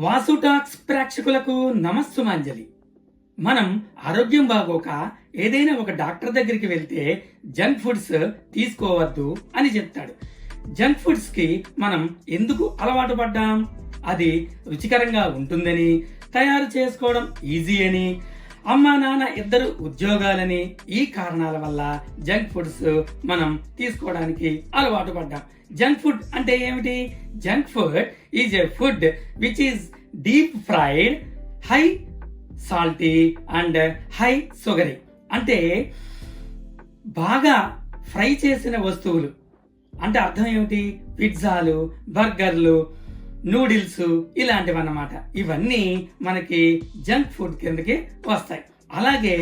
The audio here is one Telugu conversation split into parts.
వాసు టాక్స్ ప్రేక్షకులకు నమస్సుమాంజలి. మనం ఆరోగ్యం బాగోక ఏదైనా ఒక డాక్టర్ దగ్గరికి వెళ్తే జంక్ ఫుడ్స్ తీసుకోవద్దు అని చెప్తాడు. జంక్ ఫుడ్స్ కి మనం ఎందుకు అలవాటు పడ్డాం? అది రుచికరంగా ఉంటుందని, తయారు చేసుకోవడం ఈజీ అని, అమ్మా నాన్న ఇద్దరు ఉద్యోగాలని, ఈ కారణాల వల్ల జంక్ ఫుడ్స్ మనం తీసుకోవడానికి అలవాటు పడ్డాం. జంక్ ఫుడ్ అంటే ఏమిటి? Junk food is a food which is deep fried, high salty and high sugary. అంటే బాగా ఫ్రై చేసిన వస్తువులు అంటే అర్థం ఏమిటి? పిజ్జాలు, బర్గర్లు, నూడిల్స్ ఇలాంటివి అన్నమాట. ఇవన్నీ మనకి జంక్ ఫుడ్ కిందకి వస్తాయి. అలాగే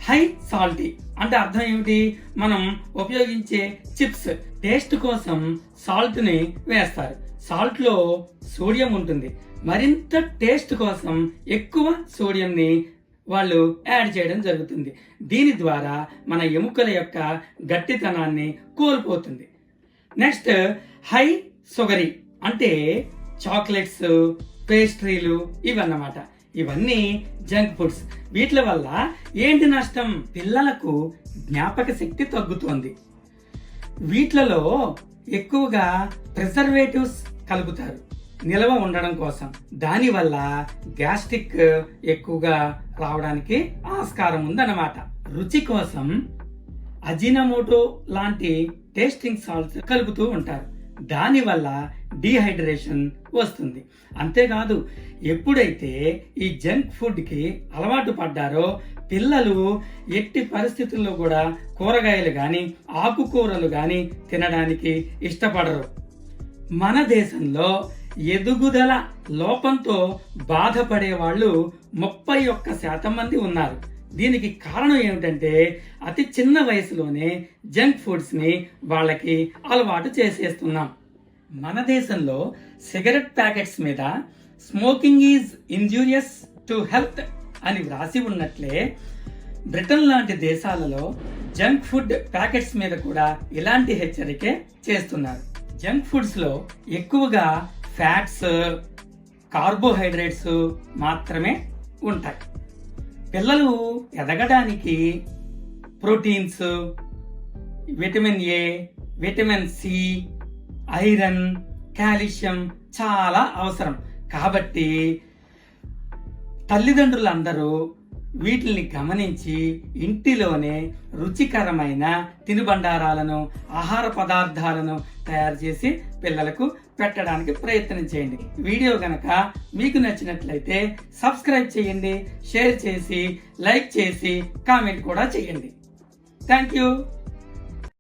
హై సాల్టీ అంటే అర్థం ఏమిటి? మనం ఉపయోగించే చిప్స్ టేస్ట్ కోసం సాల్ట్ ని వేస్తారు. సాల్ట్ లో సోడియం ఉంటుంది. మరింత టేస్ట్ కోసం ఎక్కువ సోడియం ని వాళ్ళు యాడ్ చేయడం జరుగుతుంది. దీని ద్వారా మన ఎముకల యొక్క గట్టితనాన్ని కోల్పోతుంది. నెక్స్ట్ హై షుగరీ అంటే చాక్లెట్స్, పేస్ట్రీలు ఇవన్నమాట. ఇవన్నీ జంక్ ఫుడ్స్. వీటి వల్ల ఏంటి నష్టం? పిల్లలకు జ్ఞాపక శక్తి తగ్గుతోంది. వీటిలో ఎక్కువగా ప్రిజర్వేటివ్స్ కలుపుతారు నిల్వ ఉండడం కోసం. దానివల్ల గ్యాస్ట్రిక్ ఎక్కువగా రావడానికి ఆస్కారం ఉందన్నమాట. రుచి కోసం అజినమోటో లాంటి టేస్టింగ్ సాల్ట్స్ కలుపుతూ ఉంటారు. దానివల్ల డీహైడ్రేషన్ వస్తుంది. అంతేకాదు, ఎప్పుడైతే ఈ జంక్ ఫుడ్ కి అలవాటు పడ్డారో పిల్లలు ఎట్టి పరిస్థితుల్లో కూడా కూరగాయలు గాని, ఆకుకూరలు గాని తినడానికి ఇష్టపడరు. మన దేశంలో ఎదుగుదల లోపంతో బాధపడే వాళ్ళు 31% మంది ఉన్నారు. దీనికి కారణం ఏమిటంటే అతి చిన్న వయసులోనే జంక్ ఫుడ్స్ ని వాళ్ళకి అలవాటు చేసేస్తున్నాం. మన దేశంలో సిగరెట్ ప్యాకెట్స్ మీద smoking is injurious to health అని వ్రాసి ఉన్నట్లే బ్రిటన్ లాంటి దేశాలలో జంక్ ఫుడ్ ప్యాకెట్స్ మీద కూడా ఇలాంటి హెచ్చరికే చేస్తున్నారు. జంక్ ఫుడ్స్ లో ఎక్కువగా ఫ్యాట్స్, కార్బోహైడ్రేట్స్ మాత్రమే ఉంటాయి. పిల్లలు ఎదగడానికి proteins, vitamin A, vitamin C, iron, calcium చాలా అవసరం. కాబట్టి తల్లిదండ్రులందరూ వీటిని గమనించి ఇంటిలోనే రుచికరమైన తినుబండారాలను, ఆహార పదార్థాలను తయారు చేసి పిల్లలకు పెట్టడానికి ప్రయత్నం చేయండి. వీడియో గనక మీకు నచ్చినట్లయితే సబ్స్క్రైబ్ చేయండి, షేర్ చేసి, లైక్ చేసి, కామెంట్ కూడా చేయండి. Thank you.